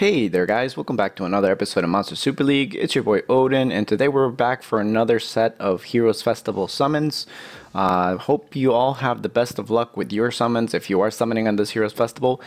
Hey there guys, welcome back to another episode of Monster Super League. It's your boy Odin, and today we're back for another set of Heroes Festival summons. Hope you all have the best of luck with your summons if you are summoning on this Heroes Festival.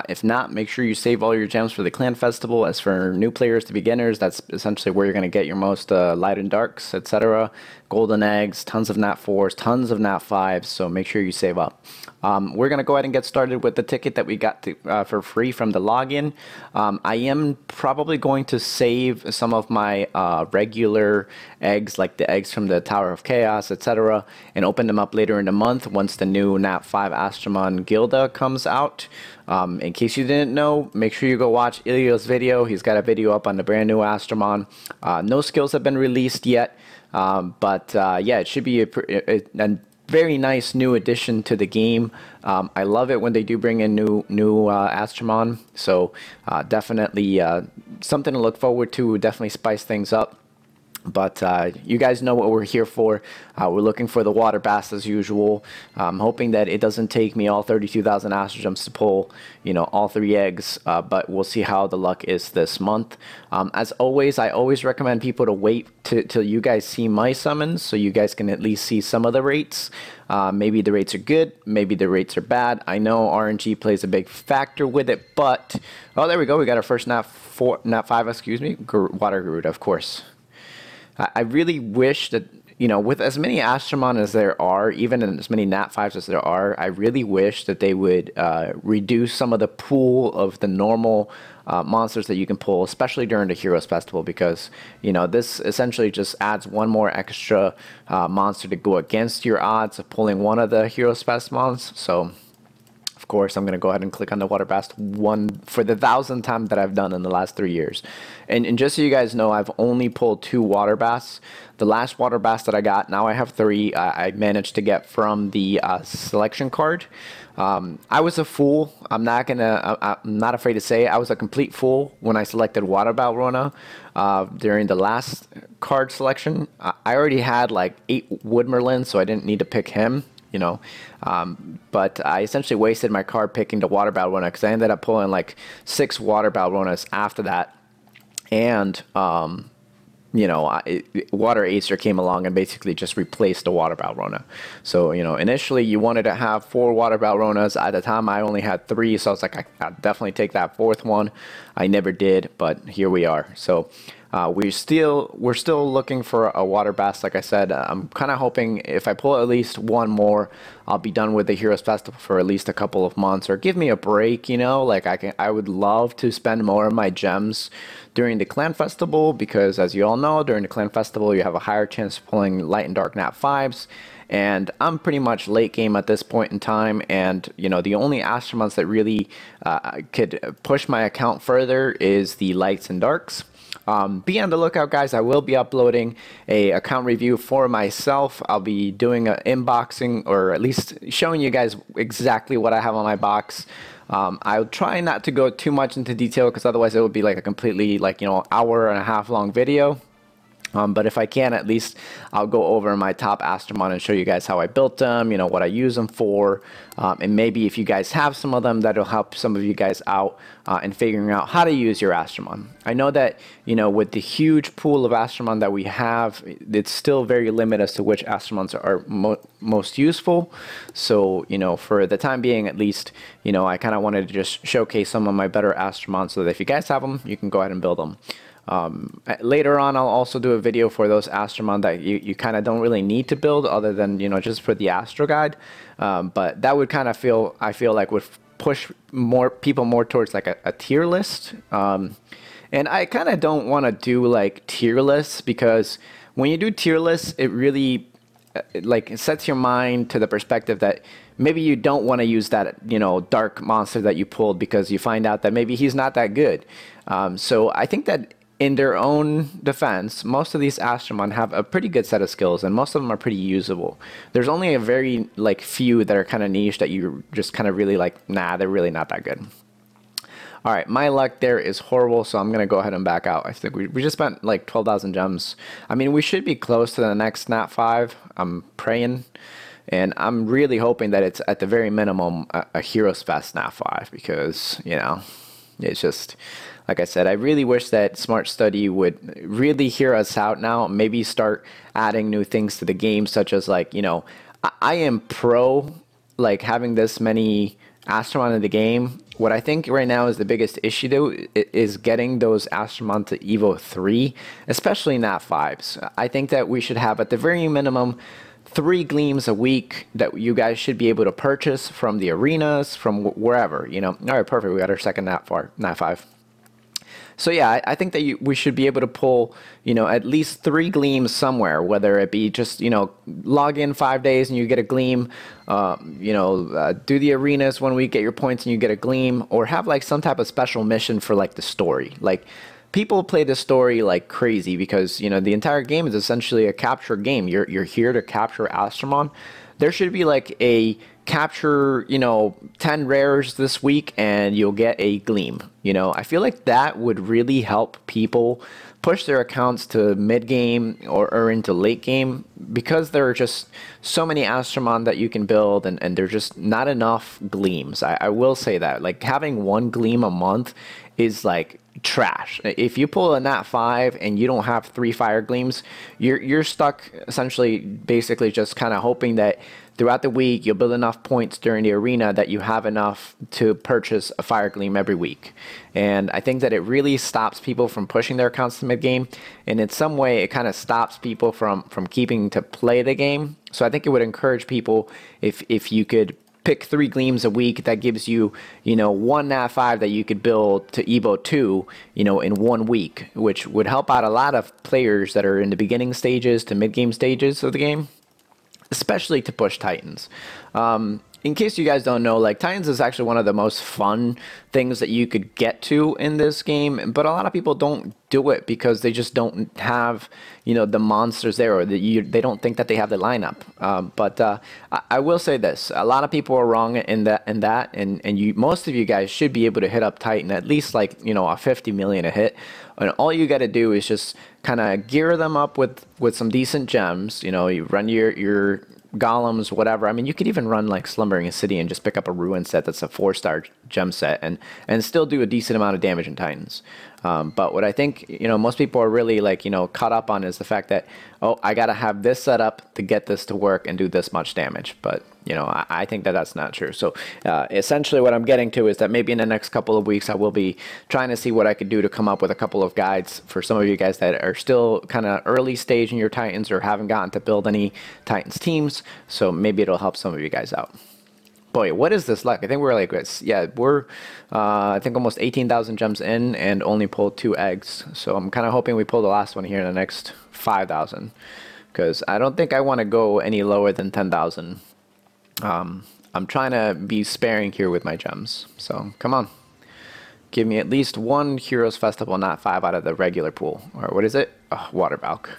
If not, make sure you save all your gems for the Clan Festival. As for new players to beginners, that's essentially where you're going to get your most light and darks, etc. Golden eggs, tons of nat 4s, tons of nat 5s, so make sure you save up. We're going to go ahead and get started with the ticket that we got for free from the login. I am probably going to save some of my regular eggs, like the eggs from the Tower of Chaos, etc., and open them up later in the month once the new Nat 5 Astromon Gilda comes out. In case you didn't know, make sure you go watch Ilio's video. He's got a video up on the brand new Astromon. No skills have been released yet, but yeah, it should be a very nice new addition to the game. I love it when they do bring in new Astromon, so definitely something to look forward to. Definitely spice things up. But you guys know what we're here for. We're looking for the water Bast as usual. I'm hoping that it doesn't take me all 32,000 Astro Gems to pull, all 3 eggs. But we'll see how the luck is this month. As always, I always recommend people to wait till you guys see my summons, so you guys can at least see some of the rates. Maybe the rates are good, maybe the rates are bad. I know RNG plays a big factor with it, but oh, there we go. We got our first Nat 5, excuse me, Water Garuda, of course. I really wish that, with as many Astromon as there are, even in as many Nat 5s as there are, I really wish that they would reduce some of the pool of the normal monsters that you can pull, especially during the Heroes Festival, because, this essentially just adds one more extra monster to go against your odds of pulling one of the Heroes Fest mons. So, of course, I'm going to go ahead and click on the Water Bast one for the 1,000th time that I've done in the last 3 years. And just so you guys know, I've only pulled 2 Water Basts. The last Water Bast that I got, now I have 3, I managed to get from the selection card. I was a fool. I'm not afraid to say it. I was a complete fool when I selected Water Balrona during the last card selection. I already had like 8 Wood Merlins, so I didn't need to pick him. But I essentially wasted my card picking the Water Balrona because I ended up pulling like 6 Water Balronas after that. And, Water Acer came along and basically just replaced the Water Balrona. So, initially you wanted to have 4 Water Balronas. At the time, I only had 3, so I was like, I'd definitely take that 4th one. I never did, but here we are. So, we're still looking for a Water Bast. Like I said, I'm kind of hoping if I pull at least one more, I'll be done with the Heroes Festival for at least a couple of months, or give me a break. Like I would love to spend more of my gems during the Clan Festival, because as you all know, during the Clan Festival you have a higher chance of pulling light and dark Nat 5s. And I'm pretty much late game at this point in time, and the only Astromons that really could push my account further is the lights and darks. Be on the lookout, guys. I will be uploading a account review for myself. I'll be doing an unboxing, or at least showing you guys exactly what I have on my box. I'll try not to go too much into detail, because otherwise it would be like a completely hour and a half long video. But if I can, at least I'll go over my top Astromon and show you guys how I built them, what I use them for, and maybe if you guys have some of them, that'll help some of you guys out in figuring out how to use your Astromon. I know that, with the huge pool of Astromon that we have, it's still very limited as to which Astromons are most useful. So, for the time being at least, I kind of wanted to just showcase some of my better Astromon, so that if you guys have them, you can go ahead and build them. Later on, I'll also do a video for those Astromon that you kind of don't really need to build, other than just for the Astro Guide. But that would kind of I feel like would push people more towards like a tier list. And I kind of don't want to do like tier lists, because when you do tier lists, it really it sets your mind to the perspective that maybe you don't want to use that dark monster that you pulled, because you find out that maybe he's not that good. So I think that in their own defense, most of these Astromon have a pretty good set of skills, and most of them are pretty usable. There's only a very few that are kind of niche that you just kind of really nah, they're really not that good. All right, my luck there is horrible, so I'm going to go ahead and back out. I think we just spent like 12,000 gems. I mean, we should be close to the next Nat 5. I'm praying. And I'm really hoping that it's at the very minimum a Heroes Fest Nat 5, because, It's just, like I said, I really wish that Smart Study would really hear us out now. Maybe start adding new things to the game, such as like, I am pro like having this many Astromon in the game. What I think right now is the biggest issue though is getting those Astromon to Evo 3, especially Nat 5s. I think that we should have at the very minimum 3 gleams a week that you guys should be able to purchase from the arenas, from wherever, All right, perfect. We got our second Nat 5. So yeah, I think that we should be able to pull, at least 3 gleams somewhere, whether it be just, log in 5 days and you get a gleam, do the arenas 1 week, get your points and you get a gleam, or have like some type of special mission for like the story. Like people play the story like crazy because, the entire game is essentially a capture game. You're here to capture Astromon. There should be like a capture, 10 rares this week and you'll get a gleam. I feel like that would really help people push their accounts to mid game or into late game, because there are just so many Astromon that you can build and there's just not enough gleams. I will say that, like, having 1 gleam a month is like trash. If you pull a Nat 5 and you don't have 3 fire gleams, you're stuck essentially basically just kind of hoping that throughout the week you'll build enough points during the arena that you have enough to purchase a fire gleam every week. And I think that it really stops people from pushing their accounts to mid game, and in some way it kind of stops people from keeping to play the game. So I think it would encourage people if you could pick 3 gleams a week. That gives you, 1 Nat 5 that you could build to Evo 2, in 1 week, which would help out a lot of players that are in the beginning stages to mid-game stages of the game, especially to push Titans. In case you guys don't know, like, Titans is actually one of the most fun things that you could get to in this game, but a lot of people don't do it because they just don't have, the monsters there, or they don't think that they have the lineup. But I will say this: a lot of people are wrong in that, and most of you guys should be able to hit up Titan at least like a 50 million a hit, and all you got to do is just kind of gear them up with some decent gems. You run your golems, whatever. I mean, you could even run like Slumbering City and just pick up a ruin set that's a 4-star gem set and still do a decent amount of damage in Titans. But what I think, most people are really like, caught up on is the fact that, oh, I got to have this set up to get this to work and do this much damage. But, I think that that's not true. So essentially what I'm getting to is that maybe in the next couple of weeks, I will be trying to see what I could do to come up with a couple of guides for some of you guys that are still kind of early stage in your Titans or haven't gotten to build any Titans teams. So maybe it'll help some of you guys out. Boy, what is this luck? I think we're like, we're I think almost 18,000 gems in and only pulled 2 eggs. So I'm kind of hoping we pull the last one here in the next 5,000, because I don't think I want to go any lower than 10,000. I'm trying to be sparing here with my gems. So come on, give me at least 1 Heroes Festival, not 5 out of the regular pool. Or what is it? Oh, Water Valk.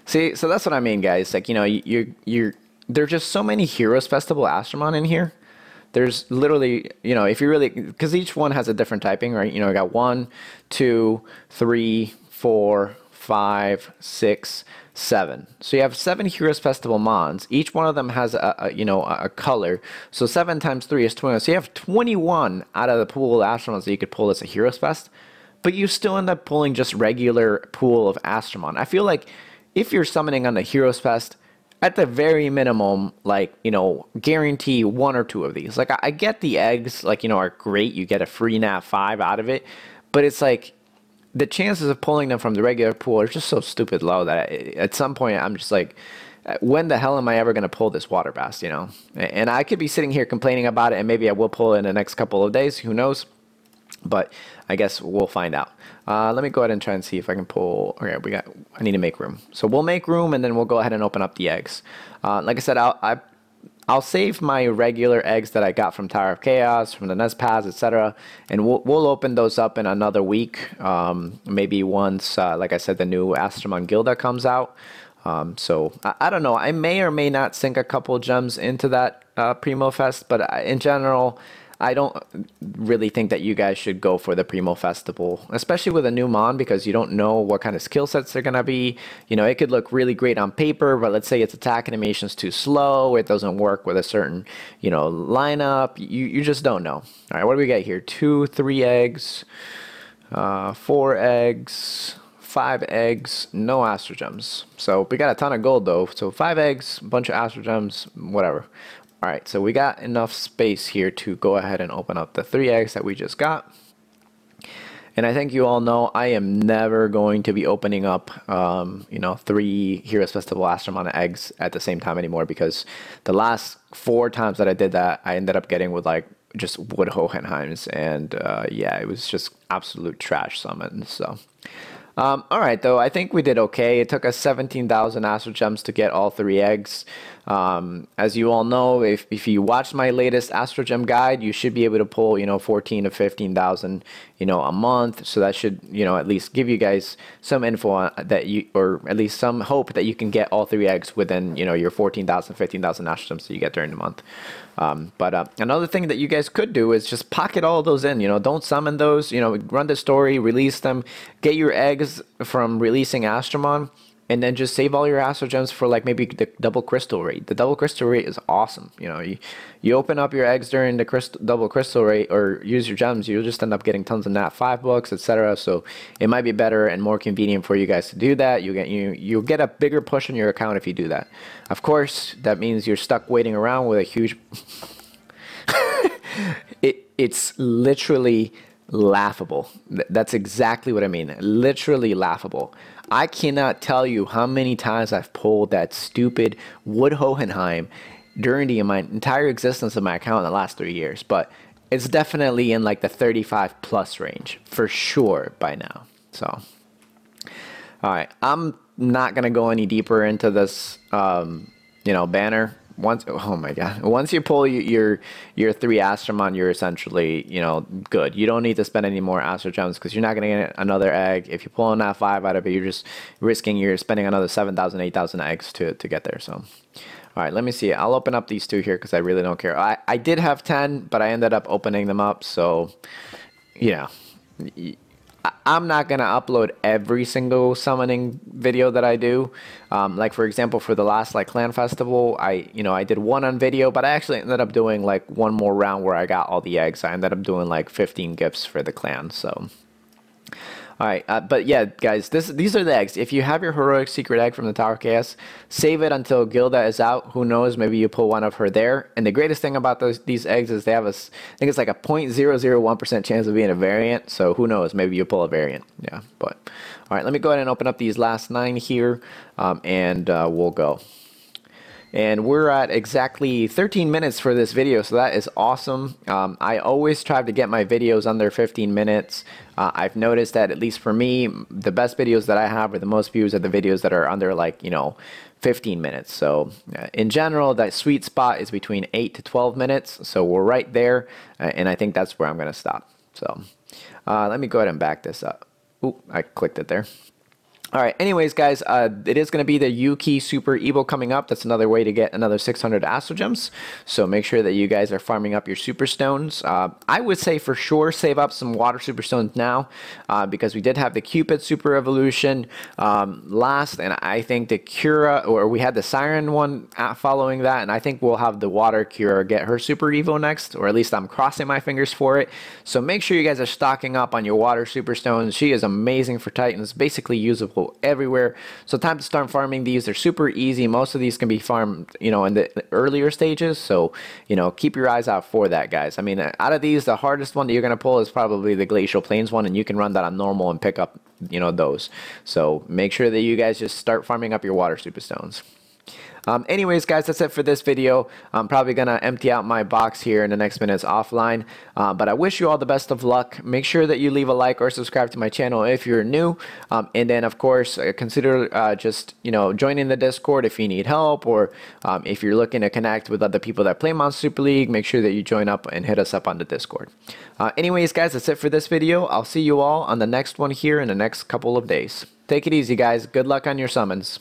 See, so that's what I mean, guys. Like, you're there's just so many Heroes Festival Astromon in here. There's literally, if you really, because each one has a different typing, right? I got 1, 2, 3, 4, 5, 6, 7. So you have 7 Heroes Festival Mons. Each one of them has a color. So 7 times 3 is 21. So you have 21 out of the pool of Astromons that you could pull as a Heroes Fest. But you still end up pulling just regular pool of Astromon. I feel like if you're summoning on the Heroes Fest, at the very minimum, like, guarantee 1 or 2 of these. Like, I get the eggs, like, are great. You get a free Nat 5 out of it. But it's like, the chances of pulling them from the regular pool are just so stupid low that at some point I'm just like, when the hell am I ever going to pull this Water Bast, And I could be sitting here complaining about it, and maybe I will pull it in the next couple of days. Who knows? But I guess we'll find out. Let me go ahead and try and see if I can pull. Okay, I need to make room. So we'll make room, and then we'll go ahead and open up the eggs. Like I said, I'll save my regular eggs that I got from Tower of Chaos, from the Nest Paths, etc. And we'll open those up in another week. Maybe once, like I said, the new Astromon Gilda comes out. So I don't know. I may or may not sink a couple gems into that Primo Fest, but in general, I don't really think that you guys should go for the Primo Festival, especially with a new Mon, because you don't know what kind of skill sets they're gonna be. You know, it could look really great on paper, but let's say its attack animation's too slow, it doesn't work with a certain, you know, lineup. You just don't know. All right, what do we got here? 2, 3 eggs, 4 eggs, 5 eggs, no Astro Gems. So we got a ton of gold though. So 5 eggs, a bunch of Astro Gems, whatever. All right, so we got enough space here to go ahead and open up the 3 eggs that we just got. And I think you all know I am never going to be opening up, you know, 3 Heroes Festival Astromon eggs at the same time anymore, because the last 4 times that I did that, I ended up getting with like just Wood Hohenheims, and yeah, it was just absolute trash summons. So. All right, though, I think we did okay. It took us 17,000 Astro Gems to get all 3 eggs. As you all know, if you watch my latest Astro Gem guide, you should be able to pull, you know, 14 to 15,000, you know, a month. So that should, you know, at least give you guys some info on that you, or at least some hope that you can get all 3 eggs within, you know, your 14,000, 15,000 Astro Gems that you get during the month. But another thing that you guys could do is just pocket all of those in, you know, don't summon those, you know, run the story, release them, get your eggs from releasing Astromon, and then just save all your Astro Gems for like maybe the double crystal rate. The double crystal rate is awesome. You know, you open up your eggs during the double crystal rate, or use your gems, you'll just end up getting tons of nat 5 bucks, etc. So it might be better and more convenient for you guys to do that. You'll get a bigger push on your account if you do that. Of course, that means you're stuck waiting around with a huge it's literally laughable. That's exactly what I mean. Literally laughable. I cannot tell you how many times I've pulled that stupid Wood Hohenheim during my entire existence of my account in the last 3 years, but it's definitely in like the 35 plus range for sure by now. So, all right, I'm not gonna go any deeper into this, you know, banner. Oh my god, once you pull your 3 Astromon, you're essentially, you know, good. You don't need to spend any more Astro Gems, because you're not going to get another egg. If you pull in that 5 out of it, you're just risking you're spending another 7,000, 8,000 eggs to get there. So, all right, let me see. I'll open up these 2 here because I really don't care. I did have 10, but I ended up opening them up. So, you know, I'm not going to upload every single summoning video that I do. Like, for example, for the last like Clan Festival, I did 1 on video, but I actually ended up doing like 1 more round where I got all the eggs. I ended up doing like 15 gifts for the clan. So, all right, but yeah, guys, these are the eggs. If you have your heroic secret egg from the Tower of Chaos, save it until Gilda is out. Who knows? Maybe you pull one of her there. And the greatest thing about these eggs is they have I think it's like a 0.001% chance of being a variant. So who knows? Maybe you pull a variant. Yeah, but all right, let me go ahead and open up these last 9 here, and we'll go. And we're at exactly 13 minutes for this video, so that is awesome. I always try to get my videos under 15 minutes. I've noticed that, at least for me, the best videos that I have, or the most views, are the videos that are under, like, 15 minutes. So in general, that sweet spot is between 8 to 12 minutes. So we're right there, and I think that's where I'm going to stop. So let me go ahead and back this up. Oop, I clicked it there. All right, anyways, guys, it is going to be the Yuki Super Evo coming up. That's another way to get another 600 Astro Gems. So make sure that you guys are farming up your Super Stones. I would say for sure save up some Water Super Stones now, because we did have the Cupid Super Evolution last, and I think the Cura, or we had the Siren one following that, and I think we'll have the Water Cura get her Super Evo next, or at least I'm crossing my fingers for it. So make sure you guys are stocking up on your Water Super Stones. She is amazing for Titans, basically usable everywhere. So time to start farming these. They're super easy. Most of these can be farmed, in the earlier stages. So, keep your eyes out for that, guys. I mean, out of these, the hardest one that you're going to pull is probably the Glacial Plains one, and you can run that on normal and pick up, those. So make sure that you guys just start farming up your Water Super Stones. Anyways, guys, that's it for this video. I'm probably going to empty out my box here in the next minutes offline. But I wish you all the best of luck. Make sure that you leave a like or subscribe to my channel if you're new. And then, of course, consider just, joining the Discord if you need help, or if you're looking to connect with other people that play Monster Super League, make sure that you join up and hit us up on the Discord. Anyways, guys, that's it for this video. I'll see you all on the next one here in the next couple of days. Take it easy, guys. Good luck on your summons.